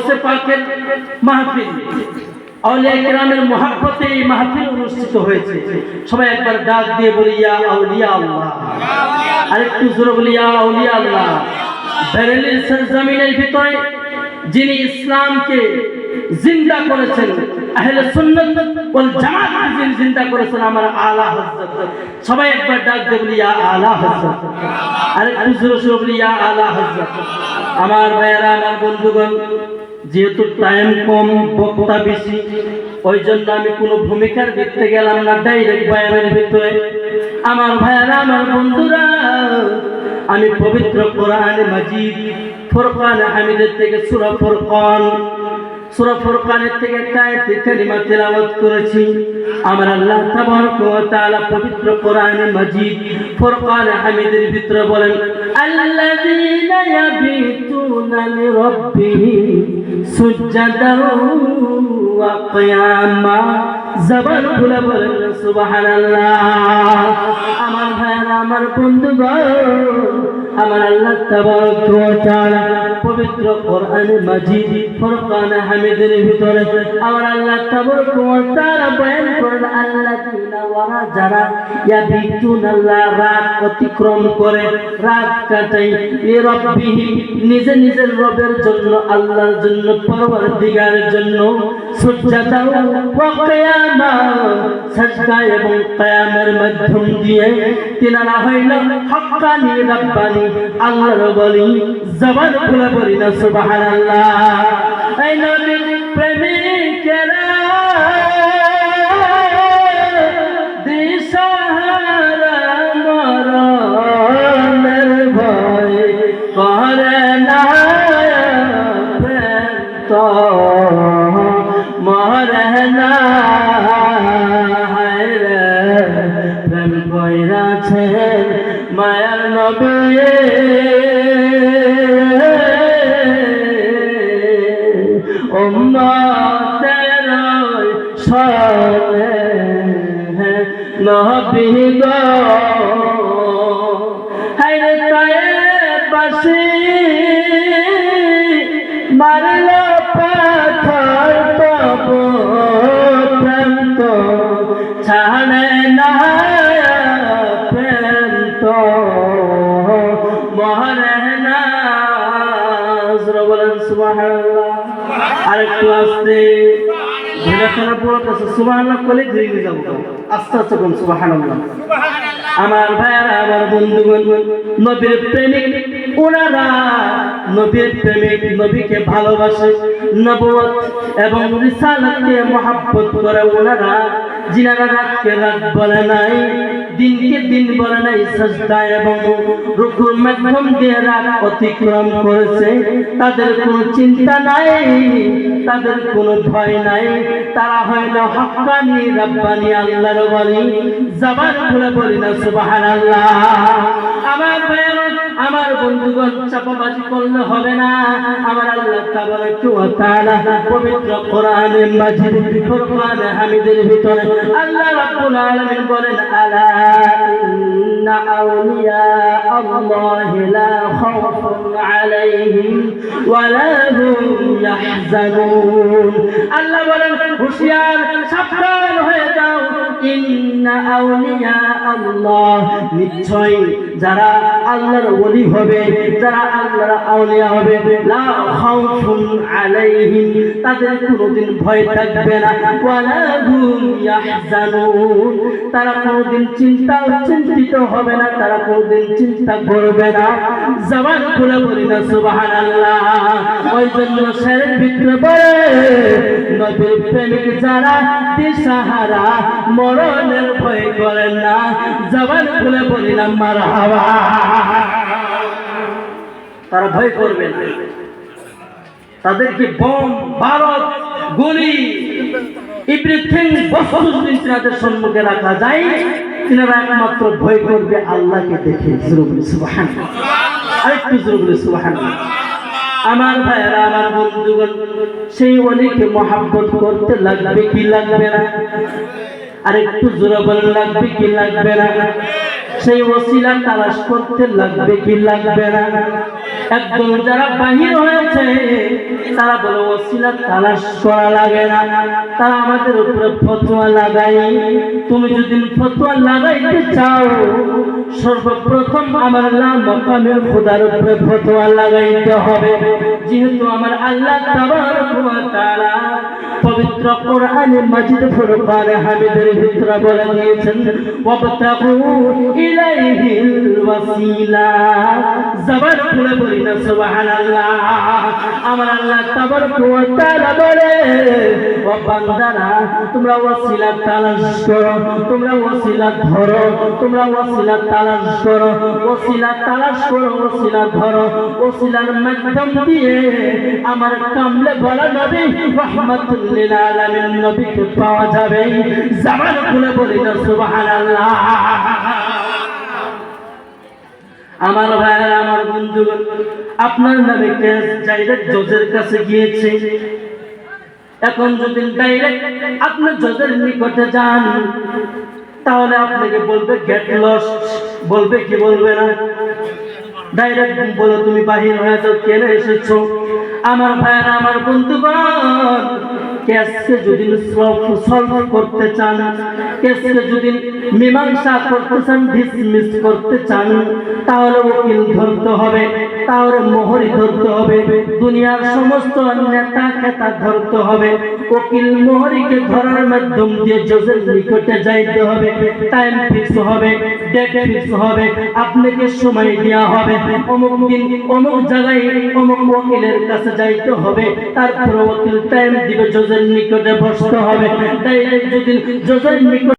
গৌসে পাকের মাহফিল, আউলিয়া কিরামের মহব্বতে এই মাহফিল অনুষ্ঠিত হয়েছে। সবাই একবার ডাক দিয়ে বলি ইয়া আউলিয়া আল্লাহ, আরেকটু জোরে বলি ইয়া আউলিয়া আল্লাহ। বেরেলির সরজমিনের ভিতরে যিনি ইসলামকে জিন্দা করেছেন, আহলে সুন্নাত ওয়াল জামাত যিনি জিন্দা করেছেন, আমার আলা হযরত। সবাই একবার ডাক দিয়ে বলি ইয়া আলা হযরত, আরেকটু জোরে বলি ইয়া আলা হযরত। আমার ভাইয়েরা, আমার বন্ধুগণ, যেহেতু টাইম কম, বক্তা বেশি, ওই জন্য আমি কোনো ভূমিকার ভিতরে গেলাম না, ডাইরেক্ট বয়ানের ভিতরে। আমার ভাইয়েরা, আমার বন্ধুরা, আমি পবিত্র কোরআন মাজিদ ফুরকান হামিদের থেকে সূরা ফুরকানের থেকে একটা আয়াত কারিমা তেলাওয়াত করেছি। আমার আল্লাহ তাবারক ওয়া তাআলা পবিত্র কোরআন মাজিদ ফুরকান হামিদের ভিতরে বলেন, আল্লাযীনা ইয়াবিতুনা লিরাব্বিহিম সুজদান ওয়া কিয়ামা। জবান খুলে বলেন সুবহানাল্লাহ। আমার ভাইরা, আমার বন্ধুগণ, আমার আল্লাহ তাবারক ওয়া তাআলা পবিত্র কোরআন মাজিদ ফুরকান হামিদের ভিতরে আমার আল্লাহ তাবারক ওয়া তাআলা বয়ান করেন, আল্লাযীনা ওয়ারা যারা ইয়াবিতুনা, রাত অতিক্রম করে, রাত কাটায়, লিরাব্বিহিম নিজের রবের জন্য, আল্লাহর জন্য, পরওয়ারদিগারের জন্য, সুজদা ওয়া কিয়ামা সাজদা এবং কিয়ামের মাধ্যম দিয়ে তিনারা হইল হক্কানি রাব্বানি আল্লাহর বলি। জবান খুলে বলি না সুবহানাল্লাহ। এই নবীর প্রেমিকেরা দিশাহারা মরণের ভয় করে না, প্রেম তো মরে না। প্রেম কইরাছে মায়ার নবী, উম্মতের সনে নবী গো। হায়রে তায়ের পাশে মারল পাথর, তবু প্রেম তো ছাড়ে না, প্রেম তো মরে না। বলেন সুবহানাল্লাহ। আরেকটু আস্তে সুবহানাল্লাহ বলে ঘুরে যাবো, আস্তে আস্তে কোন সুবহানাল্লাহ। আমার ভাইয়ারা, আমার বন্ধুগণ, নবীর প্রেমিক ওনারা, নবীর প্রেমিক, নবীকে ভালোবাসে, নবুয়ত এবং রিসালাতকে মহব্বত করে ওনারা, যিনারা রাতকে রাত বলে নাই, দিনকে দিন বলে নাই, সাজদা এবং রুকুর মাধ্যম দিয়ে রাত অতিক্রম করেছে, তাদের কোনো চিন্তা নাই, তাদের কোনো ভয় নাই, তারা হয়তো হক্কানি রাব্বানি আল্লাহর ওলি। জবান খুলে বলি না সুবহানাল্লাহ। আমার ভাইয়েরা, আমার বন্ধুগণ, চাপাবাজি করলে হবে না। আমার আল্লাহ তাবারক ওয়া তাআলা পবিত্র কোরআন মাজিদ ফুরকান হামিদের ভিতরে আল্লাহ রাব্বুল আলামিন বলেন, আলা ইন্না আউলিয়া আল্লাহি লা খাউফুন আলাইহিম ওয়া লা হুম ইয়াহজানুন। আল্লাহ বলেন, হুঁশিয়ার, সাবধান হয়ে যাও, ইন্না আউলিয়া আল্লাহ, নিশ্চয় যারা আল্লাহর ওলি হবে, যারা আল্লাহর আউলিয়া হবে, লা খাউফুন আলাইহিম, তাদের কোনোদিন ভয় থাকবে না, ওয়া লা হুম ইয়াহজানুন, তারা কোনোদিন চিন্তিত হবে না, তারা কোনোদিন চিন্তা করবে না। জবান খুলে বলি না সুবহানাল্লাহ। ওই জন্য শেরের ভিতরে বলে, নবীর প্রেমিক যারা দিশাহারা মরণের ভয় করেন না। জবান খুলে বলি না মারহাবা। তারা ভয় করবে না, তাদেরকে বোম, বারুদ, গুলি, এভরিথিং বস্তু যদি তাদের সম্মুখে রাখা যায়, তিনারা একমাত্র ভয় করবে আল্লাহকে দেখে। সুবহানাল্লাহ, আরেকটু জোরে বলে সুবহানাল্লাহ। আমার ভাইয়েরা, আমার বন্ধুগণ, সেই ওলিকে মহব্বত করতে লাগবে কি লাগবে না? আরেকটু জোরে বলে লাগবে কি লাগবে না? সেই ওসিলা তালাশ করতে লাগবে কি লাগবে না? একদম যারা বাহির হয়েছে তারা বলে ওসিলা তালাশ করা লাগে না, তারা আমাদের উপরে ফতোয়া লাগাই। তুমি যদি ফতোয়া লাগাইতে চাও সর্বপ্রথম আমার আল্লাহ মাকামের খোদার উপরে ফতোয়া লাগাইতে হবে। যেহেতু আমার আল্লাহ তাবারক ওয়া তাআলা পবিত্র কোরআনে মাজিদ ফুরকানে হামিদের ভিতরে বলে দিয়েছেন ওয়াবতাগু ইলাইহিল ওয়াসিলা। জবান খুলে বলি না সুবহানাল্লাহ। আমার আল্লাহ তাবারক ওয়া তাআলা বলে ও বান্দারা তোমরা ওয়াসিলা তালাশ করো, তোমরা ওয়াসিলা ধরো, তোমরা ওয়াসিলা তালাশ করো, ওয়াসিলা তালাশ করো, ওয়াসিলা ধরো। ওয়াসিলার মাধ্যম দিয়ে আমার কামলে বলা নবী রাহমাতুল লিল আলামিন নবীকে পাওয়া যাবে। জবান খুলে বলি না সুবহানাল্লাহ। আমার ভাইয়ের, আমার বন্ধুগণ, আপনার নামে কেস ডাইরেক্ট জজের কাছে গিয়েছে। এখন যদি ডাইরেক্ট আপনি জজের নিকটে যান তাহলে আপনাকে বলবে গেট লস্ট, বলবে কি বলবে না? ডাইরেক্ট বলো তুমি বাহির হয়ে যাও, কেন এসেছো? আমার ভাইয়েরা, আমার বন্ধুগণ, কেসকে যদি সলভ করতে চান, কেসকে যদি মীমাংসা করতে চান, ডিসমিস করতে চান, তাহলে উকিল ধরতে হবে, তাহলে মোহরি ধরতে হবে, দুনিয়ার সমস্ত নেতা খেতা ধরতে হবে। উকিল মোহরিকে ধরার মাধ্যম দিয়ে জজের নিকটে যাইতে হবে। টাইম ফিক্স হবে, ডেট ফিক্স হবে, আপনাকে সময় দেওয়া হবে, অমুক দিন অমুক জায়গায় অমুক উকিলের কাছে যাইতে হবে। তারপর উকিল টাইম দিবে, জজের নিকটে বসতে হবে। তাই যদি জজের নিকট